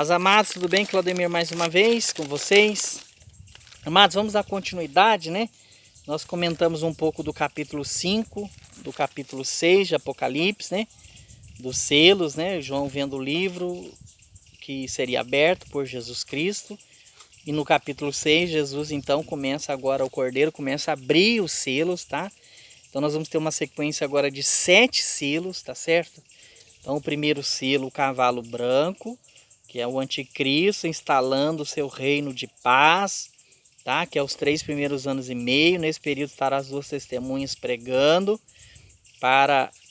Paz, amados, tudo bem? Claudemir mais uma vez com vocês. Amados, vamos dar continuidade, né? Nós comentamos um pouco do capítulo 5, do capítulo 6 de Apocalipse, né? Dos selos, né? João vendo o livro que seria aberto por Jesus Cristo. E no capítulo 6, Jesus então começa agora, o Cordeiro começa a abrir os selos, tá? Então nós vamos ter uma sequência agora de 7 selos, tá certo? Então o primeiro selo, o cavalo branco, que é o anticristo instalando o seu reino de paz, tá? Que é os 3 primeiros anos e meio. Nesse período estará as 2 testemunhas pregando,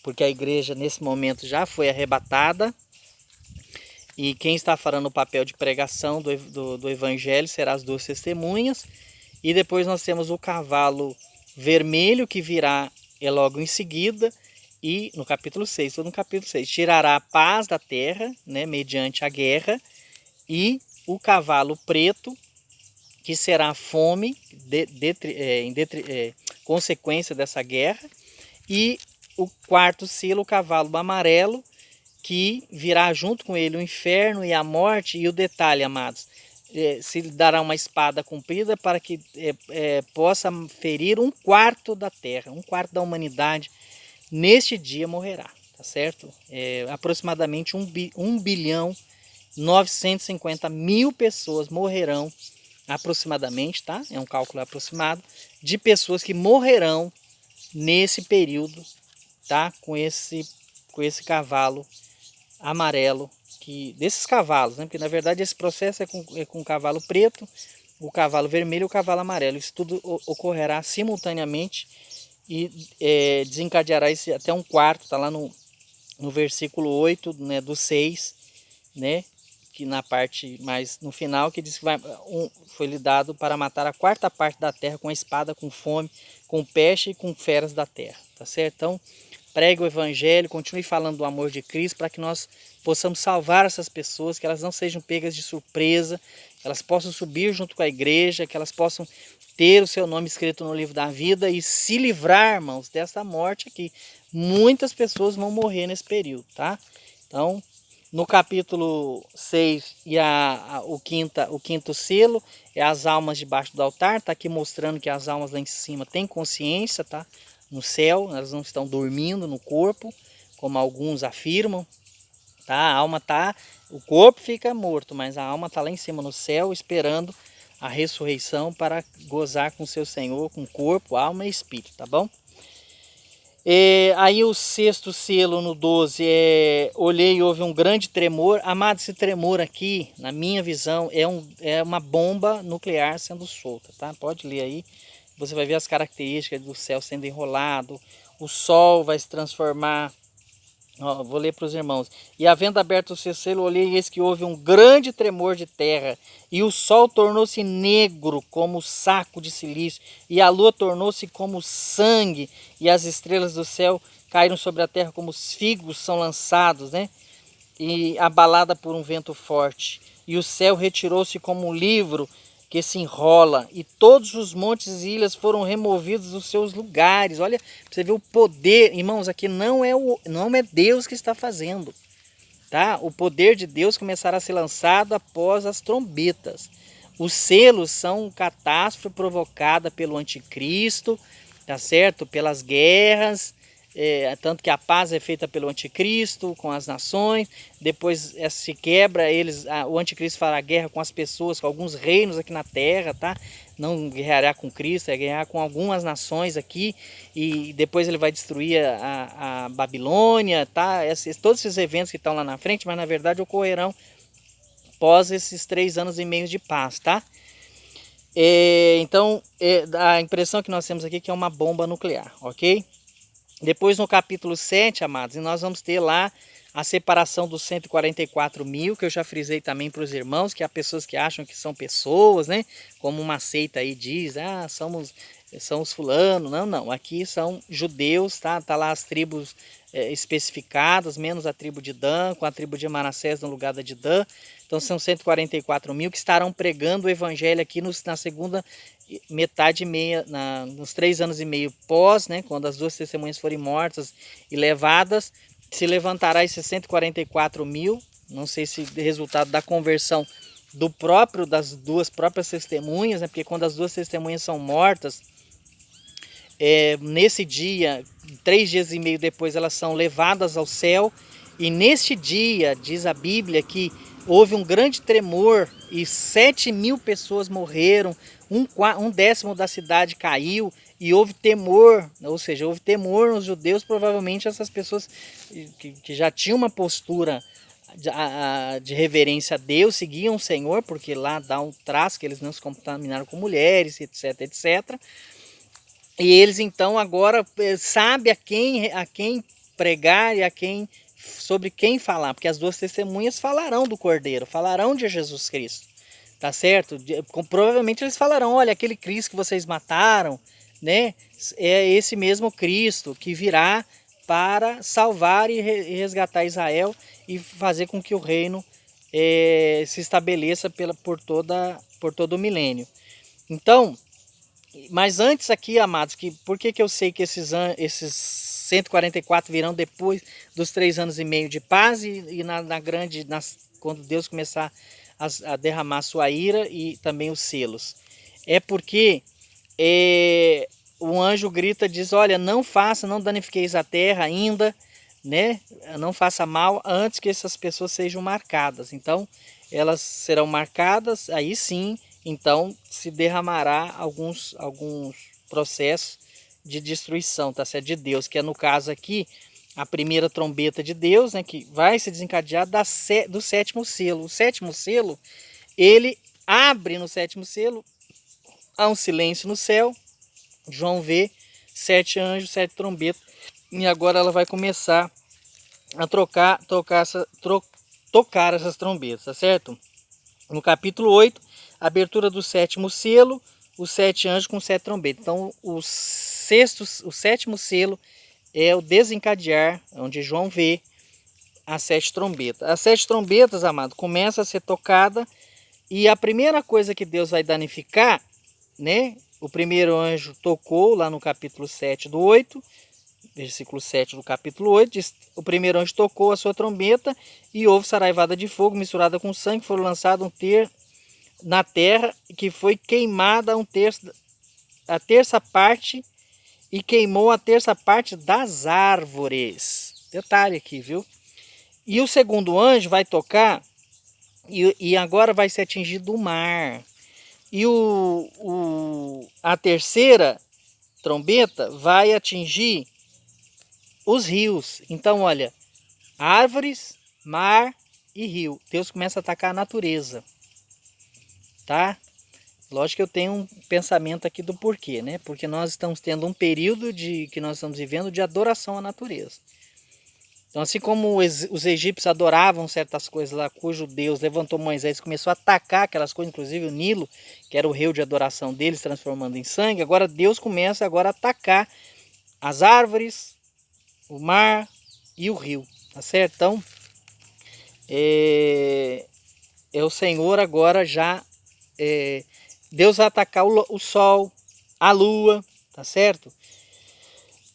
porque a igreja nesse momento já foi arrebatada. E quem está falando o papel de pregação do evangelho será as 2 testemunhas. E depois nós temos o cavalo vermelho que virá logo em seguida. E no capítulo 6, todo no capítulo 6, tirará a paz da terra, né, mediante a guerra. E o cavalo preto, que será a fome, consequência dessa guerra. E o quarto selo, o cavalo amarelo, que virá junto com ele o inferno e a morte. E o detalhe, amados, se lhe dará uma espada comprida para que possa ferir 1/4 da terra, 1/4 da humanidade. Neste dia morrerá, tá certo? Aproximadamente 1.950.000 pessoas morrerão, aproximadamente, tá? É um cálculo aproximado, de pessoas que morrerão nesse período, tá? Com esse cavalo amarelo, desses cavalos, né? Porque na verdade esse processo é com o cavalo preto, o cavalo vermelho e o cavalo amarelo. Isso tudo ocorrerá simultaneamente e desencadeará até 1/4, está lá no versículo 8, né, do 6, né? Que na parte mais no final, que diz que foi lhe dado para matar a 4ª parte da terra com a espada, com fome, com peste e com feras da terra, tá certo? Então, pregue o evangelho, continue falando do amor de Cristo para que nós possamos salvar essas pessoas, que elas não sejam pegas de surpresa, que elas possam subir junto com a igreja, que elas possam ter o seu nome escrito no livro da vida e se livrar, irmãos, dessa morte aqui. Muitas pessoas vão morrer nesse período, tá? Então, no capítulo 6 e o quinto selo é as almas debaixo do altar. Está aqui mostrando que as almas lá em cima têm consciência, tá? No céu, elas não estão dormindo no corpo, como alguns afirmam, tá? A alma tá, o corpo fica morto, mas a alma está lá em cima no céu, esperando a ressurreição para gozar com seu Senhor, com corpo, alma e espírito, tá bom? Aí o 6º selo, no 12, olhei e houve um grande tremor. Amado, esse tremor aqui, na minha visão, é uma bomba nuclear sendo solta, tá? Pode ler aí, você vai ver as características do céu sendo enrolado, o sol vai se transformar. Ó, vou ler para os irmãos. E havendo aberto o seu selo, olhei e eis que houve um grande tremor de terra, e o sol tornou-se negro como saco de silício, e a lua tornou-se como sangue, e as estrelas do céu caíram sobre a terra como os figos são lançados, né? E abalada por um vento forte. E o céu retirou-se como um livro que se enrola, e todos os montes e ilhas foram removidos dos seus lugares. Olha, você vê o poder, irmãos, aqui não é Deus que está fazendo, tá? O poder de Deus começará a ser lançado após as trombetas. Os selos são catástrofe provocada pelo anticristo, tá certo? Pelas guerras. Tanto que a paz é feita pelo anticristo com as nações, depois se quebra o anticristo fará guerra com as pessoas, com alguns reinos aqui na terra, tá? Não guerreará com Cristo, guerrear com algumas nações aqui, e depois ele vai destruir a Babilônia, tá? Todos esses eventos que estão lá na frente, mas na verdade ocorrerão após esses 3 anos e meio de paz, tá? Então, a impressão que nós temos aqui é que é uma bomba nuclear, ok? Depois no capítulo 7, amados, nós vamos ter lá a separação dos 144.000, que eu já frisei também para os irmãos, que há pessoas que acham que são pessoas, né? Como uma seita aí diz, são os fulanos. Não, aqui são judeus, tá? Tá lá as tribos especificadas, menos a tribo de Dan, com a tribo de Manassés no lugar da de Dan. Então são 144.000 que estarão pregando o evangelho aqui na segunda metade e meia, nos 3 anos e meio pós, né, quando as 2 testemunhas forem mortas e levadas, se levantará esses 144.000, Não sei se resultado da conversão das duas próprias testemunhas, né? Porque quando as duas testemunhas são mortas, nesse dia, 3 dias e meio depois, elas são levadas ao céu. E neste dia, diz a Bíblia, que houve um grande tremor e 7.000 pessoas morreram, um décimo da cidade caiu e houve temor, ou seja, houve temor nos judeus. Provavelmente essas pessoas que já tinham uma postura de reverência a Deus, seguiam o Senhor, porque lá dá um traço que eles não se contaminaram com mulheres, etc, etc. E eles então agora sabem a quem pregar e sobre quem falar, porque as duas testemunhas falarão do Cordeiro, falarão de Jesus Cristo, tá certo? Provavelmente eles falarão, olha, aquele Cristo que vocês mataram, né, é esse mesmo Cristo que virá para salvar e resgatar Israel e fazer com que o reino se estabeleça por todo o milênio. Então, mas antes aqui, amados, por que eu sei que esses 144 virão depois dos 3 anos e meio de paz e quando Deus começar a derramar a sua ira e também os selos? É porque o anjo grita, diz, olha, não danifiqueis a terra ainda, né? Não faça mal antes que essas pessoas sejam marcadas. Então, elas serão marcadas, aí sim, então se derramará alguns processos de destruição, tá certo? De Deus, que é no caso aqui a primeira trombeta de Deus, né, que vai se desencadear do 7º selo. O 7º selo, ele abre no 7º selo, há um silêncio no céu, João vê 7 anjos, 7 trombetas, e agora ela vai começar a tocar essas trombetas, tá certo? No capítulo 8, abertura do 7º selo, os 7 anjos com 7 trombetas. Então, o 7º selo é o desencadear, onde João vê as 7 trombetas. As 7 trombetas, amado, começam a ser tocada e a primeira coisa que Deus vai danificar, né? O primeiro anjo tocou lá no capítulo 7 do 8, versículo 7 do capítulo 8, diz, o primeiro anjo tocou a sua trombeta e houve saraivada de fogo misturada com sangue, foram lançados na terra, que foi queimada a terça parte e queimou a terça parte das árvores. Detalhe aqui, viu? E o segundo anjo vai tocar e agora vai ser atingido o mar. E a terceira trombeta vai atingir os rios. Então, olha, árvores, mar e rio. Deus começa a atacar a natureza, tá? Lógico que eu tenho um pensamento aqui do porquê, né? Porque nós estamos tendo um período que nós estamos vivendo de adoração à natureza. Então, assim como os egípcios adoravam certas coisas lá, cujo Deus levantou Moisés e começou a atacar aquelas coisas, inclusive o Nilo, que era o rio de adoração deles, transformando em sangue, agora Deus começa agora a atacar as árvores, o mar e o rio, tá certo? Então, é o Senhor agora já, Deus vai atacar o sol, a lua, tá certo?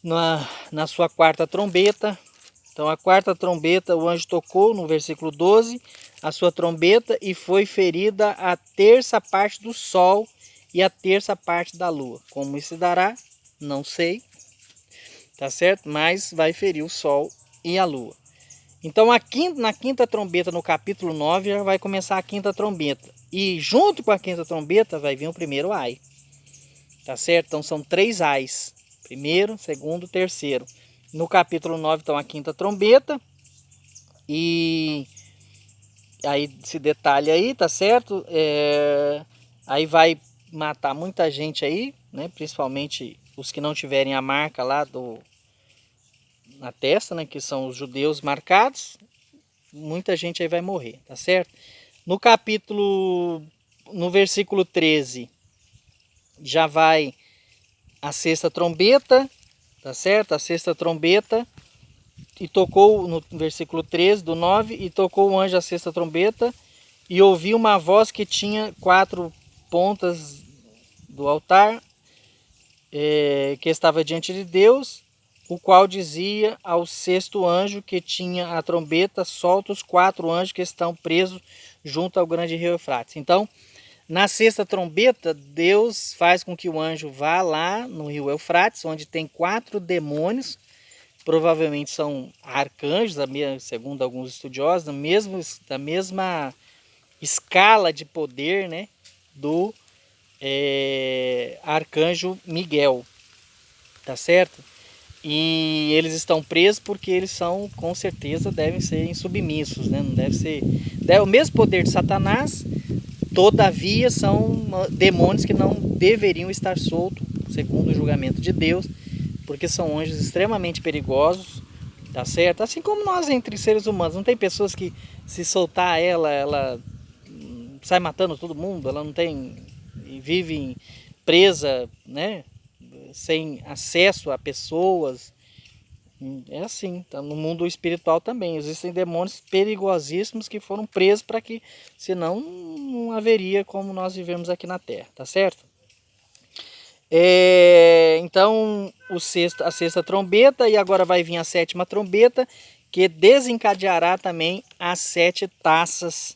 Na sua 4ª trombeta. Então, a 4ª trombeta, o anjo tocou no versículo 12, a sua trombeta e foi ferida a terça parte do sol e a terça parte da lua. Como isso se dará? Não sei, tá certo? Mas vai ferir o sol e a lua. Então, na 5ª trombeta, no capítulo 9, já vai começar a 5ª trombeta. E junto com a 5ª trombeta vai vir o primeiro ai. Tá certo? Então, são 3 ais. Primeiro, segundo, terceiro. No capítulo 9, então, a 5ª trombeta. E aí se detalha aí, tá certo? Aí vai matar muita gente aí, né? Principalmente os que não tiverem a marca lá na testa, né? Que são os judeus marcados. Muita gente aí vai morrer, tá certo? No versículo 13, já vai a 6ª trombeta, tá certo? A 6ª trombeta, e tocou no versículo 13 do 9, e tocou o anjo a 6ª trombeta, e ouvi uma voz que tinha 4 pontas do altar, que estava diante de Deus, o qual dizia ao sexto anjo que tinha a trombeta: solta os 4 anjos que estão presos junto ao grande rio Eufrates. Então, na sexta trombeta, Deus faz com que o anjo vá lá no rio Eufrates, onde tem 4 demônios, provavelmente são arcanjos, segundo alguns estudiosos, da mesma escala de poder, né, do arcanjo Miguel, tá certo? E eles estão presos porque eles são, com certeza, devem ser insubmissos, né? Não deve ser... o mesmo poder de Satanás, todavia são demônios que não deveriam estar soltos, segundo o julgamento de Deus, porque são anjos extremamente perigosos, tá certo? Assim como nós entre seres humanos, não tem pessoas que se soltar ela sai matando todo mundo, ela não tem... e vive presa, né? Sem acesso a pessoas. É assim, tá? No mundo espiritual também existem demônios perigosíssimos que foram presos para que, senão não haveria como nós vivemos aqui na Terra, tá certo? Então a sexta trombeta, e agora vai vir a sétima trombeta, que desencadeará também as 7 taças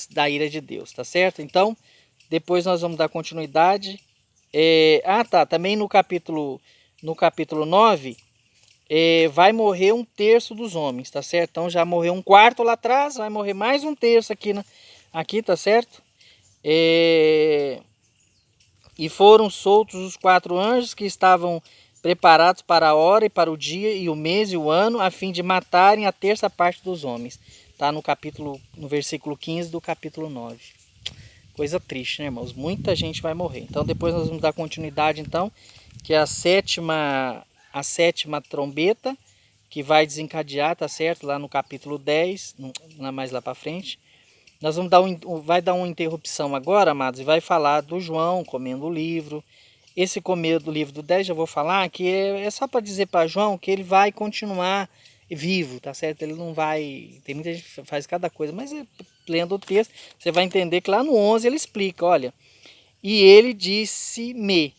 da ira de Deus, tá certo? Então depois nós vamos dar continuidade. Também no capítulo 9, vai morrer 1/3 dos homens, tá certo? Então já morreu 1/4 lá atrás, vai morrer mais 1/3 aqui, tá certo? E foram soltos os 4 anjos que estavam preparados para a hora e para o dia e o mês e o ano, a fim de matarem a 1/3 parte dos homens. Tá no versículo 15 do capítulo 9. Coisa triste, né, irmãos? Muita gente vai morrer. Então depois nós vamos dar continuidade, então, que é a sétima trombeta, que vai desencadear, tá certo? Lá no capítulo 10, mais lá para frente. Nós vamos vai dar uma interrupção agora, amados, e vai falar do João comendo o livro. Esse comer do livro do 10, já vou falar, que é só para dizer para João que ele vai continuar vivo, tá certo? Ele não vai... Tem muita gente que faz cada coisa, mas lendo o texto, você vai entender que lá no 11 ele explica, olha... E ele disse-me,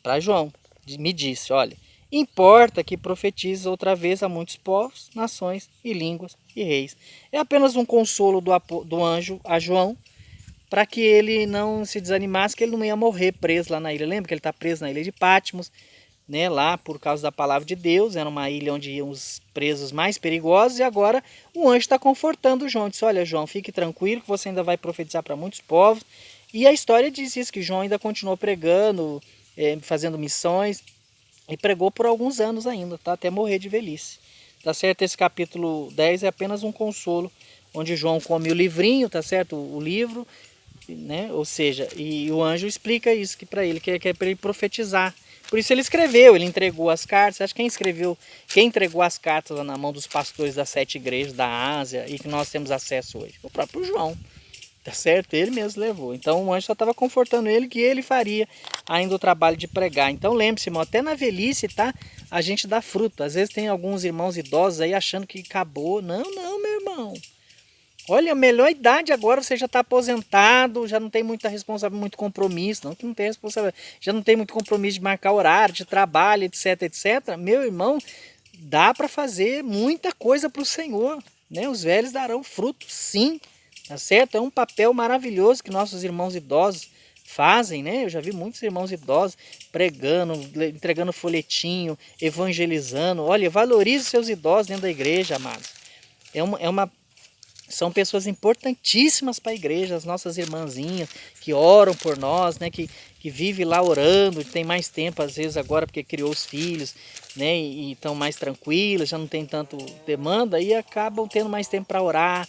para João, me disse, olha... Importa que profetize outra vez a muitos povos, nações e línguas e reis. É apenas um consolo do anjo a João, para que ele não se desanimasse, que ele não ia morrer preso lá na ilha. Lembra que ele está preso na ilha de Patmos, né, lá por causa da palavra de Deus. Era uma ilha onde iam os presos mais perigosos, e agora o anjo está confortando João. Disse, olha, João, fique tranquilo que você ainda vai profetizar para muitos povos. E a história diz isso, que João ainda continuou pregando, fazendo missões, e pregou por alguns anos ainda, tá? Até morrer de velhice. Tá certo? Esse capítulo 10 é apenas um consolo, onde João come o livrinho, tá certo? O livro, né? Ou seja, e o anjo explica isso que para ele, que é para ele profetizar. Por isso ele escreveu, ele entregou as cartas. Acho que quem entregou as cartas lá na mão dos pastores das 7 igrejas da Ásia e que nós temos acesso hoje? O próprio João. Tá certo? Ele mesmo levou. Então o anjo só estava confortando ele, que ele faria ainda o trabalho de pregar. Então lembre-se, irmão, até na velhice, tá? A gente dá fruto. Às vezes tem alguns irmãos idosos aí achando que acabou. Não, meu irmão. Olha, a melhor idade agora, você já está aposentado, já não tem muita responsabilidade, muito compromisso. Não que não tem responsabilidade. Já não tem muito compromisso de marcar horário, de trabalho, etc, etc. Meu irmão, dá para fazer muita coisa para o Senhor, né? Os velhos darão fruto, sim. Tá certo? É um papel maravilhoso que nossos irmãos idosos fazem, né? Eu já vi muitos irmãos idosos pregando, entregando folhetinho, evangelizando. Olha, valorize seus idosos dentro da igreja, amados. São pessoas importantíssimas para a igreja, as nossas irmãzinhas que oram por nós, né? Que vivem lá orando, tem mais tempo às vezes agora porque criou os filhos, né? E estão mais tranquilas, já não tem tanto demanda e acabam tendo mais tempo para orar,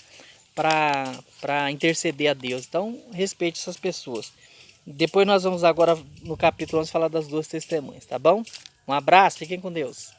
para interceder a Deus. Então respeite essas pessoas. Depois nós vamos agora no capítulo 11 falar das 2 testemunhas, tá bom? Um abraço, fiquem com Deus.